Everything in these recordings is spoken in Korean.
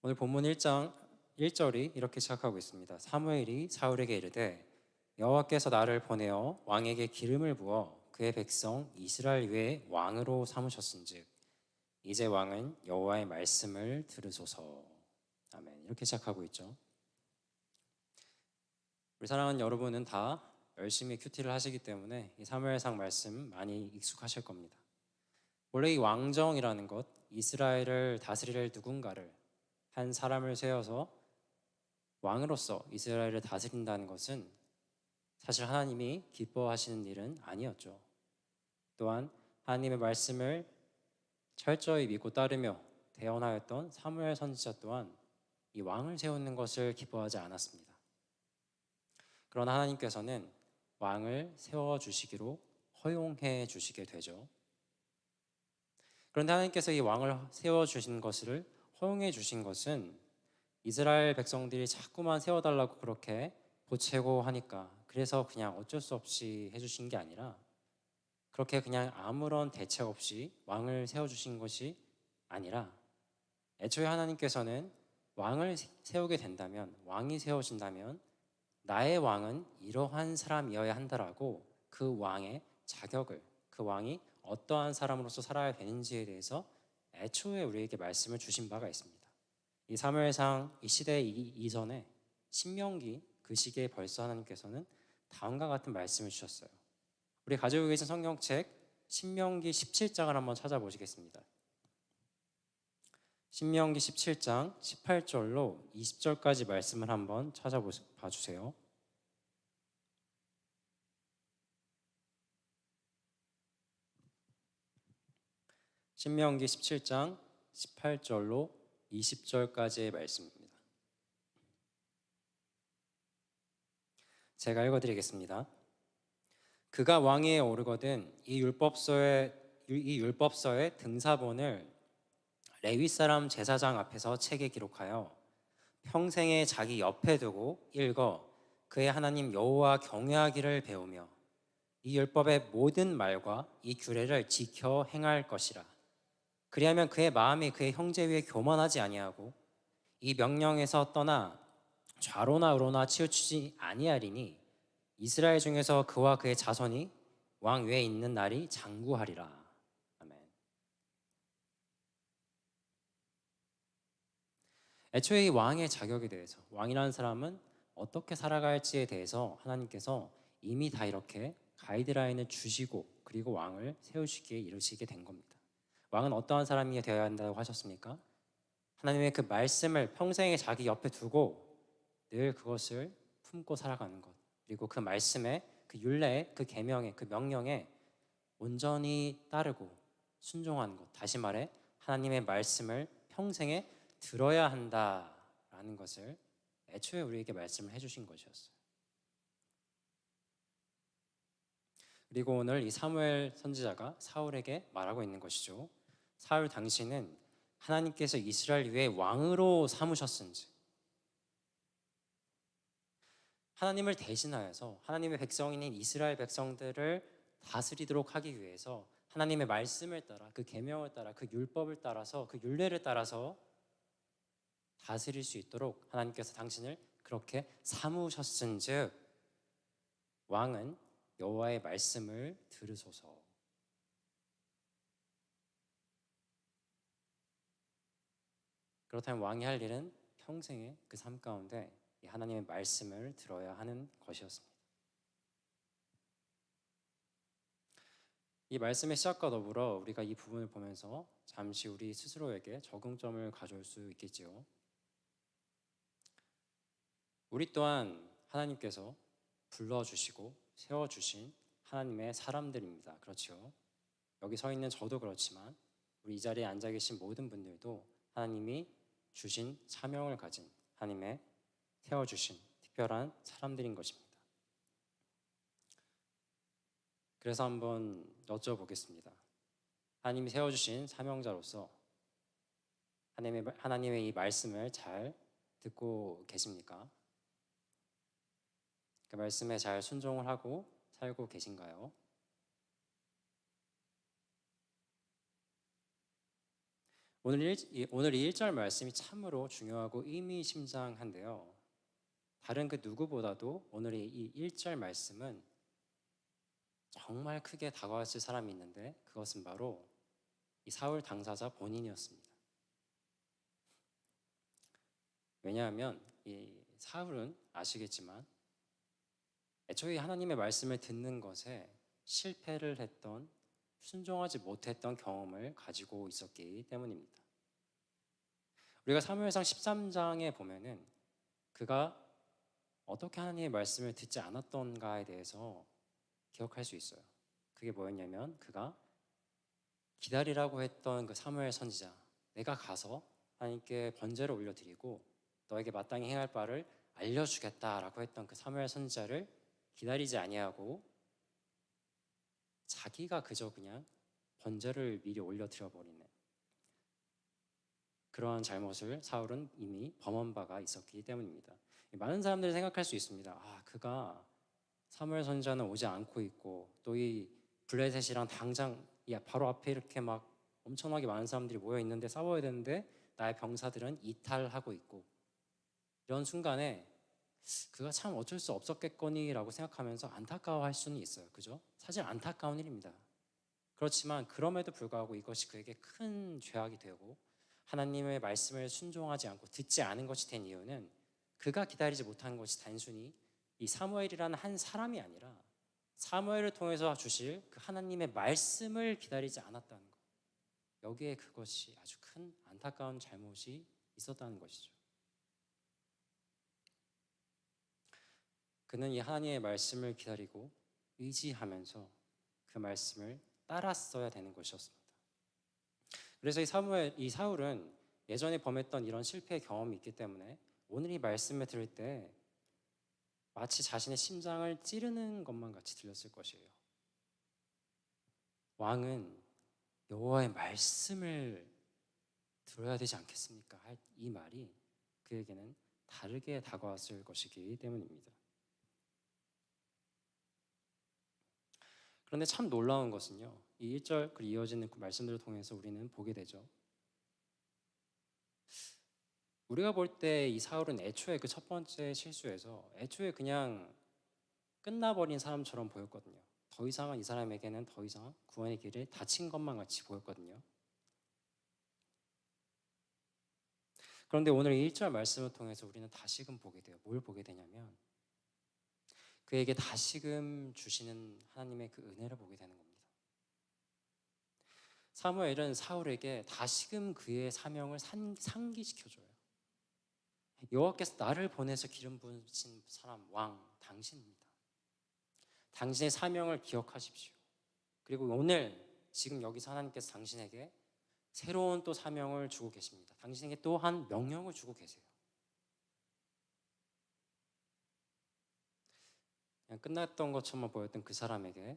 오늘 본문 1장 1절이 이렇게 시작하고 있습니다. 사무엘이 사울에게 이르되 여호와께서 나를 보내어 왕에게 기름을 부어 그의 백성 이스라엘 위에 왕으로 삼으셨은즉 이제 왕은 여호와의 말씀을 들으소서. 아멘. 이렇게 시작하고 있죠. 우리 사랑하는 여러분은 다 열심히 큐티를 하시기 때문에 이 사무엘상 말씀 많이 익숙하실 겁니다. 원래 이 왕정이라는 것, 이스라엘을 다스릴 누군가를 한 사람을 세워서 왕으로서 이스라엘을 다스린다는 것은 사실 하나님이 기뻐하시는 일은 아니었죠. 또한 하나님의 말씀을 철저히 믿고 따르며 대언하였던 사무엘 선지자 또한 이 왕을 세우는 것을 기뻐하지 않았습니다. 그러나 하나님께서는 왕을 세워주시기로 허용해 주시게 되죠. 그런데 하나님께서 이 왕을 세워주신 것을 허용해 주신 것은 이스라엘 백성들이 자꾸만 세워달라고 그렇게 보채고 하니까 그래서 그냥 어쩔 수 없이 해주신 게 아니라 그렇게 그냥 아무런 대책 없이 왕을 세워주신 것이 아니라 애초에 하나님께서는 왕을 세우게 된다면, 왕이 세워진다면 나의 왕은 이러한 사람이어야 한다라고 그 왕의 자격을, 그 왕이 어떠한 사람으로서 살아야 되는지에 대해서 애초에 우리에게 말씀을 주신 바가 있습니다. 이 사무엘상 이 시대 이전에 신명기 그 시기에 벌써 하나님께서는 다음과 같은 말씀을 주셨어요. 우리 가지고 계신 성경책 신명기 17장을 한번 찾아보시겠습니다. 신명기 17장 18절로 20절까지 말씀을 한번 찾아봐 주세요. 신명기 17장 18절로 20절까지의 말씀입니다. 제가 읽어드리겠습니다. 그가 왕위에 오르거든 이 율법서의 등사본을 레위 사람 제사장 앞에서 책에 기록하여 평생에 자기 옆에 두고 읽어 그의 하나님 여호와 경외하기를 배우며 이 율법의 모든 말과 이 규례를 지켜 행할 것이라. 그리하면 그의 마음이 그의 형제 위에 교만하지 아니하고 이 명령에서 떠나 좌로나 우로나 치우치지 아니하리니 이스라엘 중에서 그와 그의 자손이 왕 위에 있는 날이 장구하리라. 아멘. 애초에 이 왕의 자격에 대해서, 왕이라는 사람은 어떻게 살아갈지에 대해서 하나님께서 이미 다 이렇게 가이드라인을 주시고 그리고 왕을 세우시기에 이르시게 된 겁니다. 왕은 어떠한 사람이 되어야 한다고 하셨습니까? 하나님의 그 말씀을 평생에 자기 옆에 두고 늘 그것을 품고 살아가는 것, 그리고 그 말씀에, 그 율례에, 그 계명에, 그 명령에 온전히 따르고 순종하는 것. 다시 말해 하나님의 말씀을 평생에 들어야 한다라는 것을 애초에 우리에게 말씀을 해주신 것이었어요. 그리고 오늘 이 사무엘 선지자가 사울에게 말하고 있는 것이죠. 사울 당신은 하나님께서 이스라엘 위에 왕으로 삼으셨은지, 하나님을 대신하여서 하나님의 백성인 이스라엘 백성들을 다스리도록 하기 위해서 하나님의 말씀을 따라, 그 계명을 따라, 그 율법을 따라서, 그 율례를 따라서 다스릴 수 있도록 하나님께서 당신을 그렇게 삼으셨은즉 왕은 여호와의 말씀을 들으소서. 그렇다면 왕이 할 일은 평생의 그 삶 가운데 하나님의 말씀을 들어야 하는 것이었습니다. 이 말씀의 시작과 더불어 우리가 이 부분을 보면서 잠시 우리 스스로에게 적응점을 가져올 수 있겠지요. 우리 또한 하나님께서 불러주시고 세워주신 하나님의 사람들입니다. 그렇죠? 여기 서 있는 저도 그렇지만 우리 이 자리에 앉아 계신 모든 분들도 하나님이 주신 사명을 가진 하나님의 세워주신 특별한 사람들인 것입니다. 그래서 한번 여쭤보겠습니다. 하나님이 세워주신 사명자로서 하나님의 이 말씀을 잘 듣고 계십니까? 그 말씀에 잘 순종을 하고 살고 계신가요? 오늘 이 1절 말씀이 참으로 중요하고 의미심장한데요. 다른 그 누구보다도 오늘의 이 1절 말씀은 정말 크게 다가왔을 사람이 있는데 그것은 바로 이 사울 당사자 본인이었습니다. 왜냐하면 이 사울은 아시겠지만 애초에 하나님의 말씀을 듣는 것에 실패를 했던, 순종하지 못했던 경험을 가지고 있었기 때문입니다. 우리가 사무엘상 13장에 보면은 그가 어떻게 하나님의 말씀을 듣지 않았던가에 대해서 기억할 수 있어요. 그게 뭐였냐면 그가 기다리라고 했던 그 사무엘 선지자, 내가 가서 하나님께 번제를 올려드리고 너에게 마땅히 행할 바를 알려주겠다라고 했던 그 사무엘 선지자를 기다리지 아니하고 자기가 그저 그냥 번제를 미리 올려드려 버리는 그러한 잘못을 사울은 이미 범한 바가 있었기 때문입니다. 많은 사람들이 생각할 수 있습니다. 그가 사무엘 선지자는 오지 않고 있고 또 이 블레셋이랑 당장 바로 앞에 이렇게 막 엄청나게 많은 사람들이 모여 있는데 싸워야 되는데 나의 병사들은 이탈하고 있고, 이런 순간에 그가 참 어쩔 수 없었겠거니라고 생각하면서 안타까워할 수는 있어요. 그죠? 사실 안타까운 일입니다. 그렇지만 그럼에도 불구하고 이것이 그에게 큰 죄악이 되고 하나님의 말씀을 순종하지 않고 듣지 않은 것이 된 이유는 그가 기다리지 못한 것이 단순히 이 사무엘이라는 한 사람이 아니라 사무엘을 통해서 주실 그 하나님의 말씀을 기다리지 않았다는 것. 여기에 그것이 아주 큰 안타까운 잘못이 있었다는 것이죠. 그는 이 하나님의 말씀을 기다리고 의지하면서 그 말씀을 따랐어야 되는 것이었습니다. 그래서 이 사울은 예전에 범했던 이런 실패의 경험이 있기 때문에 오늘 이 말씀을 들을 때 마치 자신의 심장을 찌르는 것만 같이 들렸을 것이에요. 왕은 여호와의 말씀을 들어야 되지 않겠습니까? 할 이 말이 그에게는 다르게 다가왔을 것이기 때문입니다. 그런데 참 놀라운 것은요, 이 1절 그리고 이어지는 그 말씀들을 통해서 우리는 보게 되죠. 우리가 볼 때 이 사울은 애초에 그 첫 번째 실수에서 애초에 그냥 끝나버린 사람처럼 보였거든요. 더 이상은 이 사람에게는 더 이상 구원의 길을 닫힌 것만 같이 보였거든요. 그런데 오늘 이 1절 말씀을 통해서 우리는 다시금 보게 돼요. 뭘 보게 되냐면 그에게 다시금 주시는 하나님의 그 은혜를 보게 되는 겁니다. 사무엘은 사울에게 다시금 그의 사명을 상기시켜줘요. 여호와께서 나를 보내서 기름 부으신 사람, 왕, 당신입니다. 당신의 사명을 기억하십시오. 그리고 오늘 지금 여기서 하나님께서 당신에게 새로운 또 사명을 주고 계십니다. 당신에게 또한 명령을 주고 계세요. 그냥 끝났던 것처럼 보였던 그 사람에게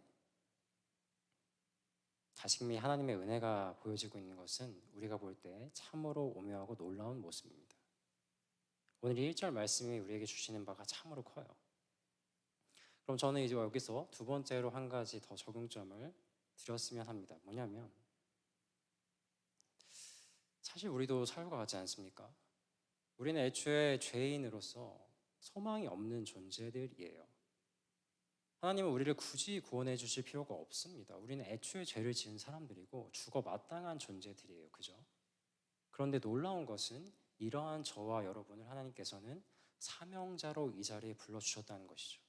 다시금 하나님의 은혜가 보여지고 있는 것은 우리가 볼 때 참으로 오묘하고 놀라운 모습입니다. 오늘 이 1절 말씀이 우리에게 주시는 바가 참으로 커요. 그럼 저는 이제 여기서 두 번째로 한 가지 더 적용점을 드렸으면 합니다. 뭐냐면 사실 우리도 사울과 같지 않습니까? 우리는 애초에 죄인으로서 소망이 없는 존재들이에요. 하나님은 우리를 굳이 구원해 주실 필요가 없습니다. 우리는 애초에 죄를 지은 사람들이고 죽어 마땅한 존재들이에요. 그죠? 그런데 놀라운 것은 이러한 저와 여러분을 하나님께서는 사명자로 이 자리에 불러주셨다는 것이죠.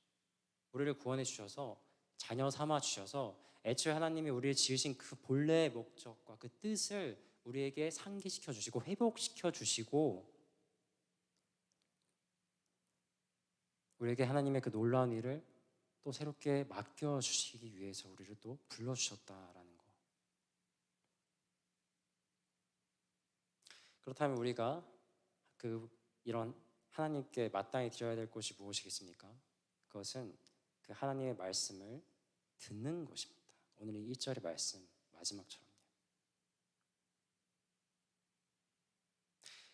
우리를 구원해 주셔서 자녀 삼아 주셔서 애초에 하나님이 우리를 지으신 그 본래의 목적과 그 뜻을 우리에게 상기시켜 주시고 회복시켜 주시고 우리에게 하나님의 그 놀라운 일을 또 새롭게 맡겨주시기 위해서 우리를 또 불러주셨다라는 거. 그렇다면 우리가 이런 하나님께 마땅히 드려야 될 것이 무엇이겠습니까? 그것은 그 하나님의 말씀을 듣는 것입니다. 오늘 이 1절의 말씀 마지막처럼요.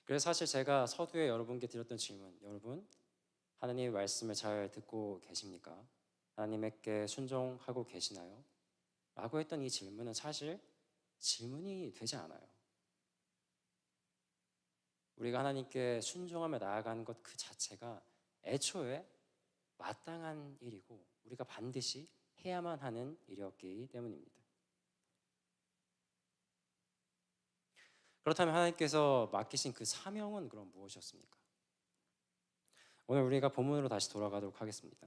그래서 사실 제가 서두에 여러분께 드렸던 질문, 여러분 하나님의 말씀을 잘 듣고 계십니까? 하나님께 순종하고 계시나요? 라고 했던 이 질문은 사실 질문이 되지 않아요. 우리가 하나님께 순종하며 나아가는 것 그 자체가 애초에 마땅한 일이고 우리가 반드시 해야만 하는 일이었기 때문입니다. 그렇다면 하나님께서 맡기신 그 사명은 그럼 무엇이었습니까? 오늘 우리가 본문으로 다시 돌아가도록 하겠습니다.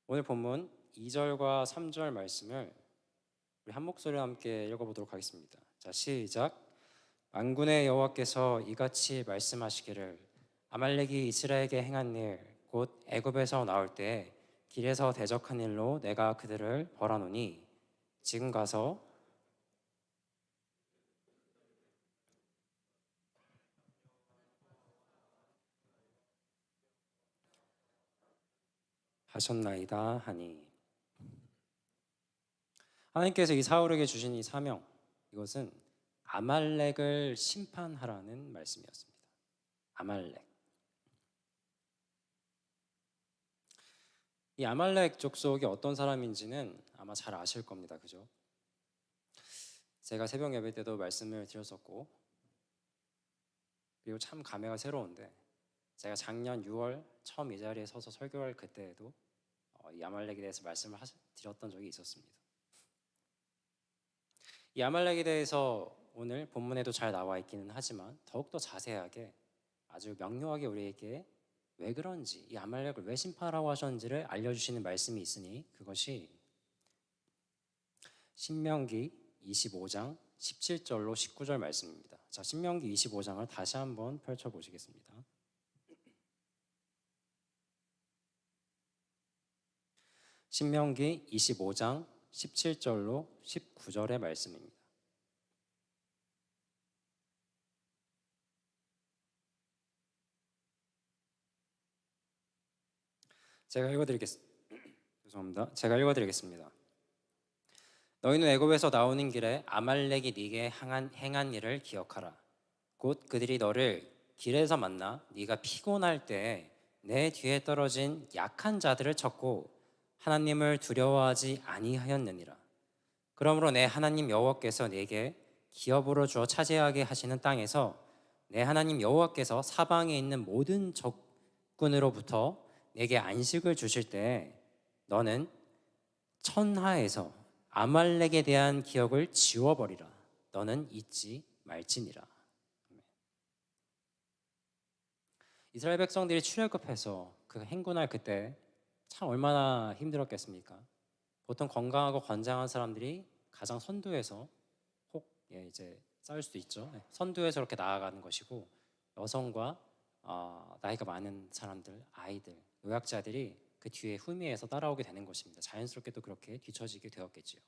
오늘 본문 2절과 3절 말씀을 우리 한 목소리와 함께 읽어보도록 하겠습니다. 자, 시작. 만군의 여호와께서 이같이 말씀하시기를 아말렉이 이스라엘에게 행한 일 곧 애굽에서 나올 때 길에서 대적한 일로 내가 그들을 벌하노니 지금 가서 하셨나이다 하니. 하나님께서 이 사울에게 주신 이 사명, 이것은 아말렉을 심판하라는 말씀이었습니다. 아말렉. 이 아말렉 족속이 어떤 사람인지는 아마 잘 아실 겁니다. 그죠? 제가 새벽 예배 때도 말씀을 드렸었고, 그리고 참 감회가 새로운데 제가 작년 6월 처음 이 자리에 서서 설교할 그때에도 이 아말렉에 대해서 말씀을 드렸던 적이 있었습니다. 이 아말렉에 대해서 오늘 본문에도 잘 나와 있기는 하지만 더욱더 자세하게 아주 명료하게 우리에게 왜 그런지, 이 아말렉을 왜 심판하라고 하셨는지를 알려주시는 말씀이 있으니 그것이 신명기 25장 17절로 19절 말씀입니다. 자, 신명기 25장을 다시 한번 펼쳐보시겠습니다. 신명기 25장 17절로 19절의 말씀입니다. 제가 읽어드리겠습니다. 너희는 애굽에서 나오는 길에 아말렉이 네게 행한 일을 기억하라. 곧 그들이 너를 길에서 만나 네가 피곤할 때에 내 뒤에 떨어진 약한 자들을 쳤고 하나님을 두려워하지 아니하였느니라. 그러므로 내 하나님 여호와께서 네게 기업으로 주어 차지하게 하시는 땅에서 내 하나님 여호와께서 사방에 있는 모든 적군으로부터 내게 안식을 주실 때 너는 천하에서 아말렉에 대한 기억을 지워버리라. 너는 잊지 말지니라. 이스라엘 백성들이 출애굽해서 그 행군할 그때 참 얼마나 힘들었겠습니까? 보통 건강하고 건장한 사람들이 가장 선두에서 이제 싸울 수도 있죠. 선두에서 이렇게 나아가는 것이고 여성과 나이가 많은 사람들, 아이들, 노약자들이 그 뒤에 후미에서 따라오게 되는 것입니다. 자연스럽게도 그렇게 뒤처지게 되었겠지요.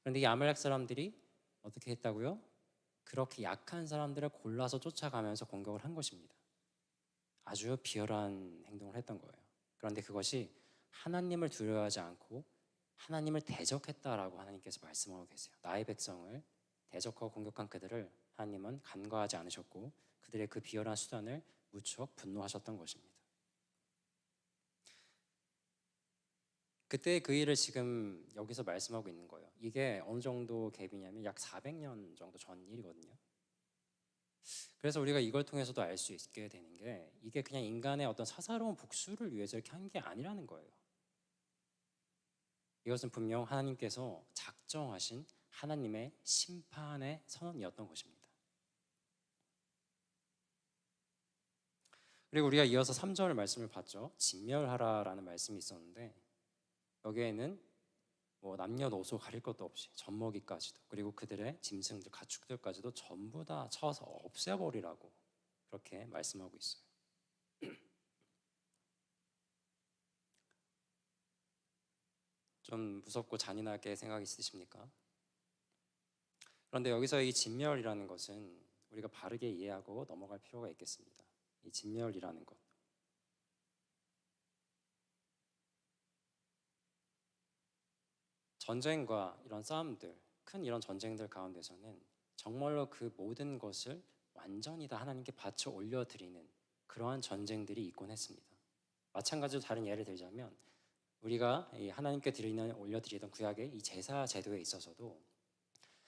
그런데 이 아말렉 사람들이 어떻게 했다고요? 그렇게 약한 사람들을 골라서 쫓아가면서 공격을 한 것입니다. 아주 비열한 행동을 했던 거예요. 그런데 그것이 하나님을 두려워하지 않고 하나님을 대적했다라고 하나님께서 말씀하고 계세요. 나의 백성을 대적하고 공격한 그들을 하나님은 간과하지 않으셨고 그들의 그 비열한 수단을 무척 분노하셨던 것입니다. 그때 그 일을 지금 여기서 말씀하고 있는 거예요. 이게 어느 정도 갭이냐면 약 400년 정도 전 일이거든요. 그래서 우리가 이걸 통해서도 알 수 있게 되는 게 이게 그냥 인간의 어떤 사사로운 복수를 위해서 이렇게 한 게 아니라는 거예요. 이것은 분명 하나님께서 작정하신 하나님의 심판의 선언이었던 것입니다. 그리고 우리가 이어서 3절 말씀을 봤죠. 진멸하라라는 말씀이 있었는데 여기에는 뭐 남녀노소 가릴 것도 없이 젖먹이까지도 그리고 그들의 짐승들 가축들까지도 전부 다 쳐서 없애버리라고 그렇게 말씀하고 있어요. 좀 무섭고 잔인하게 생각이 있으십니까? 그런데 여기서 이 진멸이라는 것은 우리가 바르게 이해하고 넘어갈 필요가 있겠습니다. 이 진멸이라는 것, 전쟁과 이런 싸움들, 큰 이런 전쟁들 가운데서는 정말로 그 모든 것을 완전히 다 하나님께 바쳐 올려드리는 그러한 전쟁들이 있곤 했습니다. 마찬가지로 다른 예를 들자면 우리가 하나님께 올려드리던 구약의 이 제사 제도에 있어서도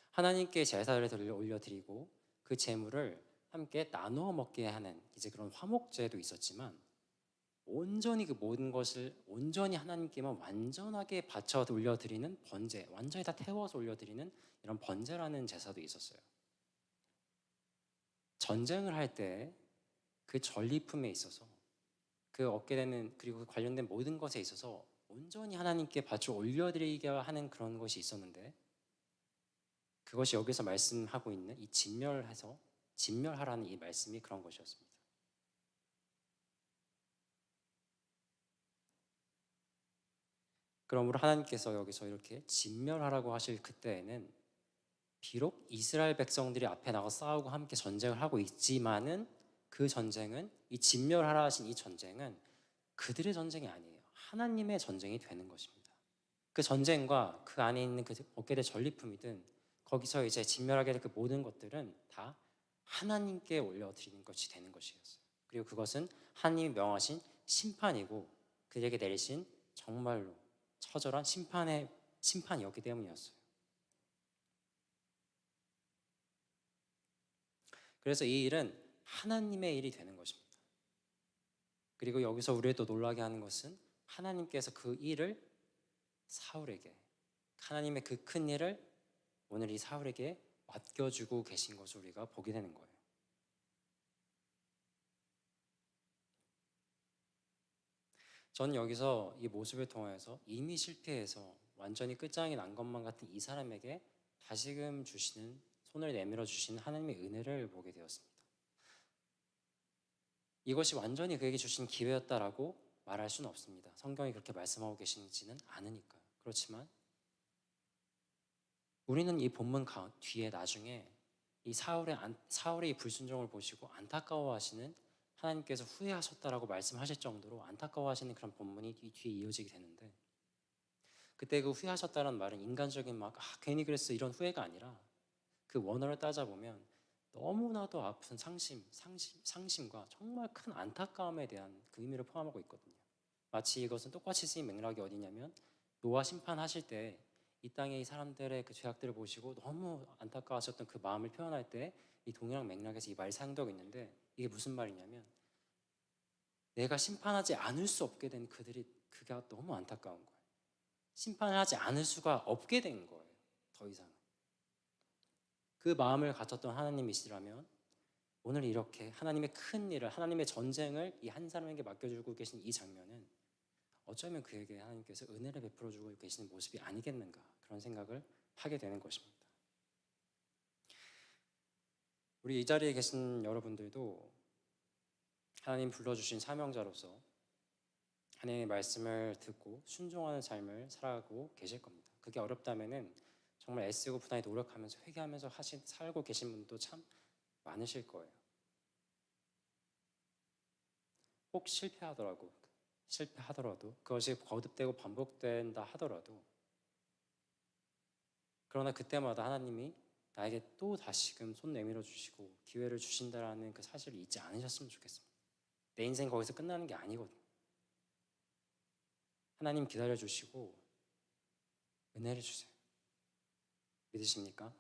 하나님께 제사를 올려드리고 그 제물을 함께 나누어 먹게 하는 이제 그런 화목제도 있었지만, 온전히 그 모든 것을 온전히 하나님께만 완전하게 바쳐 올려드리는 번제, 완전히 다 태워서 올려드리는 이런 번제라는 제사도 있었어요. 전쟁을 할 때 그 전리품에 있어서, 그 얻게 되는, 그리고 그 관련된 모든 것에 있어서 온전히 하나님께 바쳐 올려드리게 하는 그런 것이 있었는데, 그것이 여기서 말씀하고 있는 이 진멸하라는 이 말씀이 그런 것이었습니다. 그러므로 하나님께서 여기서 이렇게 진멸하라고 하실 그때에는, 비록 이스라엘 백성들이 앞에 나가 싸우고 함께 전쟁을 하고 있지만은, 그 전쟁은, 이 진멸하라 하신 이 전쟁은 그들의 전쟁이 아니에요. 하나님의 전쟁이 되는 것입니다. 그 전쟁과 그 안에 있는 그 얻게 될 전리품이든, 거기서 이제 진멸하게 될 그 모든 것들은 다 하나님께 올려드리는 것이 되는 것이었어요. 그리고 그것은 하나님이 명하신 심판이고, 그에게 내리신 정말로 처절한 심판이었기 때문이었어요. 그래서 이 일은 하나님의 일이 되는 것입니다. 그리고 여기서 우리를 또 놀라게 하는 것은, 하나님께서 그 일을 사울에게, 하나님의 그 큰 일을 오늘 이 사울에게 맡겨주고 계신 것을 우리가 보게 되는 거예요. 저는 여기서 이 모습을 통해서 이미 실패해서 완전히 끝장이 난 것만 같은 이 사람에게 다시금 주시는, 손을 내밀어 주시는 하나님의 은혜를 보게 되었습니다. 이것이 완전히 그에게 주신 기회였다라고 말할 수는 없습니다. 성경이 그렇게 말씀하고 계시지는 않으니까요. 그렇지만 우리는 이 본문 뒤에 나중에 이 사울의 이 불순종을 보시고 안타까워하시는, 하나님께서 후회하셨다라고 말씀하실 정도로 안타까워하시는 그런 본문이 이 뒤에 이어지게 되는데, 그때 그 후회하셨다는 말은 인간적인 괜히 그랬어 이런 후회가 아니라, 그 원어를 따져보면 너무나도 아픈 상심과 정말 큰 안타까움에 대한 그 의미를 포함하고 있거든요. 마치 이것은 똑같이 쓰인 맥락이 어디냐면, 노아 심판하실 때 이 땅의 이 사람들의 그 죄악들을 보시고 너무 안타까워하셨던 그 마음을 표현할 때 이 동일한 맥락에서 이 말이 사용되고 있는데, 이게 무슨 말이냐면, 내가 심판하지 않을 수 없게 된 그가 너무 안타까운 거예요. 심판을 하지 않을 수가 없게 된 거예요. 더 이상 그 마음을 가졌던 하나님이시라면, 오늘 이렇게 하나님의 큰 일을, 하나님의 전쟁을 이 한 사람에게 맡겨주고 계신 이 장면은 어쩌면 그에게 하나님께서 은혜를 베풀어주고 계시는 모습이 아니겠는가, 그런 생각을 하게 되는 것입니다. 우리 이 자리에 계신 여러분들도 하나님 불러주신 사명자로서 하나님의 말씀을 듣고 순종하는 삶을 살아가고 계실 겁니다. 그게 어렵다면은 정말 애쓰고 부단히 노력하면서 회개하면서 살고 계신 분도 참 많으실 거예요. 혹 실패하더라도 그것이 거듭되고 반복된다 하더라도, 그러나 그때마다 하나님이 나에게 또 다시금 손 내밀어 주시고 기회를 주신다라는 그 사실을 잊지 않으셨으면 좋겠습니다. 내 인생 거기서 끝나는 게 아니거든요. 하나님 기다려 주시고 은혜를 주세요. 믿으십니까?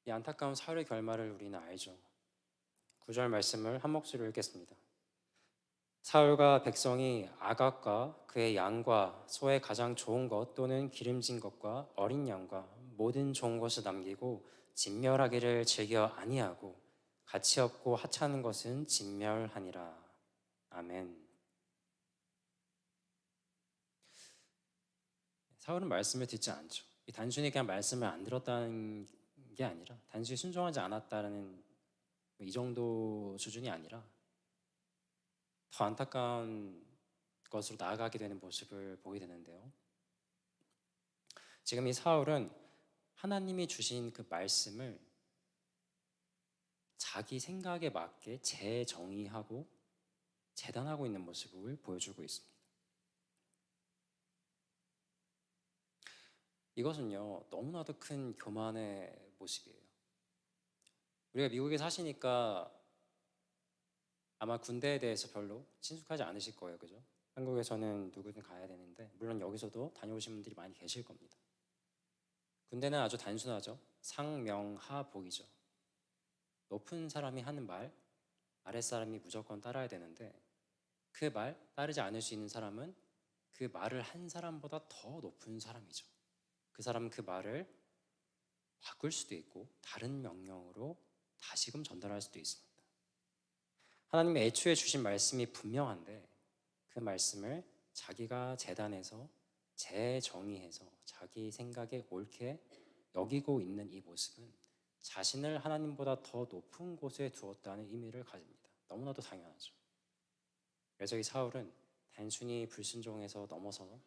이 안타까운 사울의 결말을 우리는 알죠. 9절 말씀을 한 목소리로 읽겠습니다. 사울과 백성이 아각과 그의 양과 소의 가장 좋은 것 또는 기름진 것과 어린 양과 모든 좋은 것을 남기고 진멸하기를 즐겨 아니하고 가치 없고 하찮은 것은 진멸하니라. 아멘. 사울은 말씀을 듣지 않죠. 단순히 그냥 말씀을 안 들었다는 게 아니라, 단순히 순종하지 않았다는 이 정도 수준이 아니라 더 안타까운 것으로 나아가게 되는 모습을 보게 되는데요. 지금 이 사울은 하나님이 주신 그 말씀을 자기 생각에 맞게 재정의하고 재단하고 있는 모습을 보여주고 있습니다. 이것은요, 너무나도 큰 교만의 모습이에요. 우리가 미국에 사시니까 아마 군대에 대해서 별로 친숙하지 않으실 거예요, 그죠? 한국에서는 누구든 가야 되는데 물론 여기서도 다녀오신 분들이 많이 계실 겁니다. 군대는 아주 단순하죠. 상명하복이죠. 높은 사람이 하는 말, 아랫사람이 무조건 따라야 되는데 그 말 따르지 않을 수 있는 사람은 그 말을 한 사람보다 더 높은 사람이죠. 그 사람은 그 말을 바꿀 수도 있고 다른 명령으로 다시금 전달할 수도 있습니다. 하나님의 애초에 주신 말씀이 분명한데 그 말씀을 자기가 재단해서 재정의해서 자기 생각에 옳게 여기고 있는 이 모습은 자신을 하나님보다 더 높은 곳에 두었다는 의미를 가집니다. 너무나도 당연하죠. 그래서 이 사울은 단순히 불순종에서 넘어서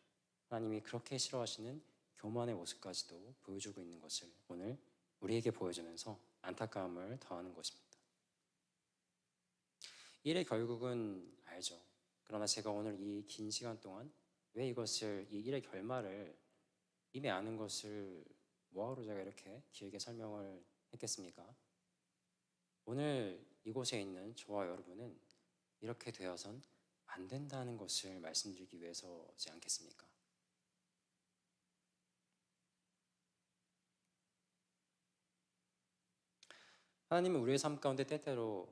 하나님이 그렇게 싫어하시는 교만의 모습까지도 보여주고 있는 것을 오늘 우리에게 보여주면서 안타까움을 더하는 것입니다. 일의 결국은 알죠. 그러나 제가 오늘 이 긴 시간 동안 왜 이것을 이 일의 결말을 이미 아는 것을 뭐하러 제가 이렇게 길게 설명을 했겠습니까? 오늘 이곳에 있는 저와 여러분은 이렇게 되어선 안 된다는 것을 말씀드리기 위해서지 않겠습니까? 하나님은 우리의 삶 가운데 때때로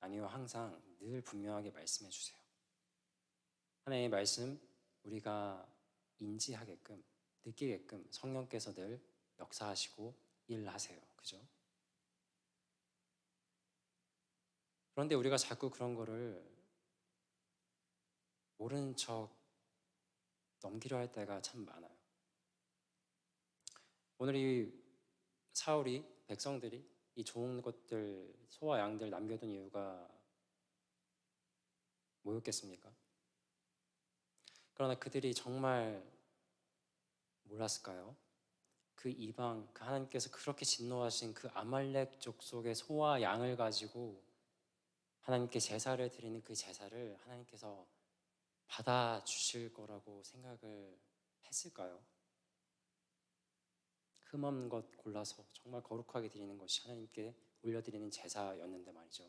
아니요 항상 늘 분명하게 말씀해 주세요. 하나님의 말씀 우리가 인지하게끔 느끼게끔 성령께서 늘 역사하시고 일하세요. 그죠? 그런데 우리가 자꾸 그런 거를 모른 척 넘기려 할 때가 참 많아요. 오늘 이 사울이 백성들이 이 좋은 것들 소와 양들 남겨둔 이유가 뭐였겠습니까? 그러나 그들이 정말 몰랐을까요? 그 이방, 그 하나님께서 그렇게 진노하신 그 아말렉 족속의 소와 양을 가지고 하나님께 제사를 드리는 그 제사를 하나님께서 받아주실 거라고 생각을 했을까요? 흠없는 것 골라서 정말 거룩하게 드리는 것이 하나님께 올려드리는 제사였는데 말이죠.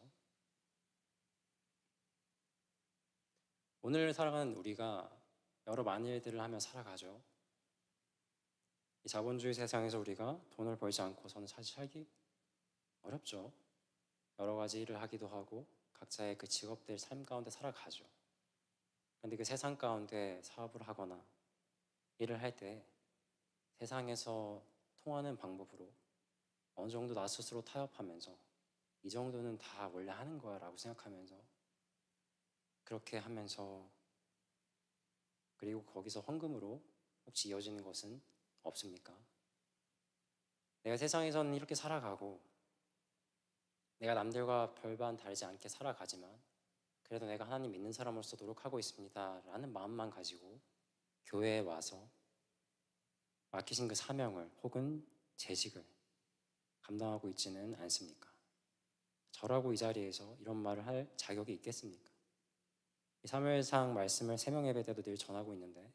오늘 살아가는 우리가 여러 만일들을 하며 살아가죠. 이 자본주의 세상에서 우리가 돈을 벌지 않고서는 사실 살기 어렵죠. 여러 가지 일을 하기도 하고 각자의 그 직업들 삶 가운데 살아가죠. 그런데 그 세상 가운데 사업을 하거나 일을 할 때 세상에서 통하는 방법으로 어느 정도 나 스스로 타협하면서 이 정도는 다 원래 하는 거야 라고 생각하면서 그렇게 하면서 그리고 거기서 헌금으로 혹시 이어지는 것은 없습니까? 내가 세상에서는 이렇게 살아가고 내가 남들과 별반 다르지 않게 살아가지만 그래도 내가 하나님 믿는 사람으로서 노력하고 있습니다 라는 마음만 가지고 교회에 와서 맡기신 그 사명을 혹은 재직을 감당하고 있지는 않습니까? 저라고 이 자리에서 이런 말을 할 자격이 있겠습니까? 이 사무엘상 말씀을 새벽 예배 때도 늘 전하고 있는데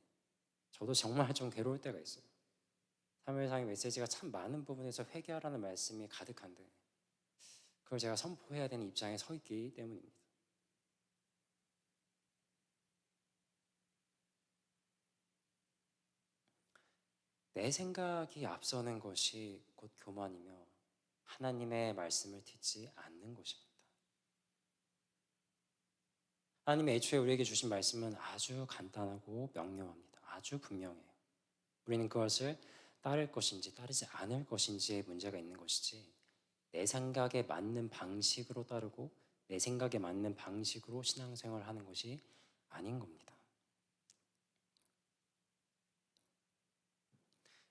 저도 정말 좀 괴로울 때가 있어요. 사무엘상의 메시지가 참 많은 부분에서 회개하라는 말씀이 가득한데 그걸 제가 선포해야 되는 입장에 서 있기 때문입니다. 내 생각이 앞서는 것이 곧 교만이며 하나님의 말씀을 듣지 않는 것입니다. 하나님의 애초에 우리에게 주신 말씀은 아주 간단하고 명료합니다. 아주 분명해요. 우리는 그것을 따를 것인지 따르지 않을 것인지의 문제가 있는 것이지 내 생각에 맞는 방식으로 따르고 내 생각에 맞는 방식으로 신앙생활을 하는 것이 아닌 겁니다.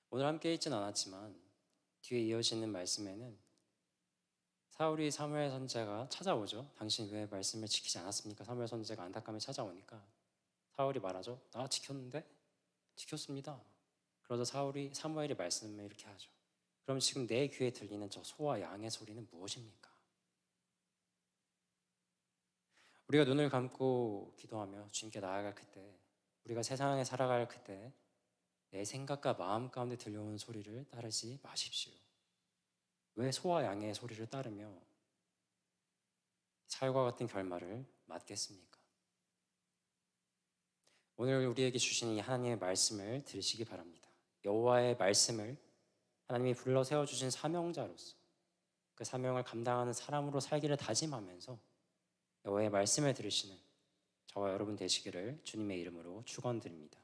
오늘 함께 읽진 않았지만 뒤에 이어지는 말씀에는 사울이 사무엘 선지자가 찾아오죠. 당신 왜 말씀을 지키지 않았습니까? 사무엘 선지자가 안타까움에 찾아오니까 사울이 말하죠. 나 지켰는데? 지켰습니다. 그러자 사무엘이 말씀을 이렇게 하죠. 그럼 지금 내 귀에 들리는 저 소와 양의 소리는 무엇입니까? 우리가 눈을 감고 기도하며 주님께 나아갈 그때 우리가 세상에 살아갈 그때 내 생각과 마음 가운데 들려오는 소리를 따르지 마십시오. 왜 소와 양의 소리를 따르며 살과 같은 결말을 맞겠습니까? 오늘 우리에게 주신 이 하나님의 말씀을 들으시기 바랍니다. 여호와의 말씀을 하나님이 불러 세워주신 사명자로서 그 사명을 감당하는 사람으로 살기를 다짐하면서 여호와의 말씀을 들으시는 저와 여러분 되시기를 주님의 이름으로 축원드립니다.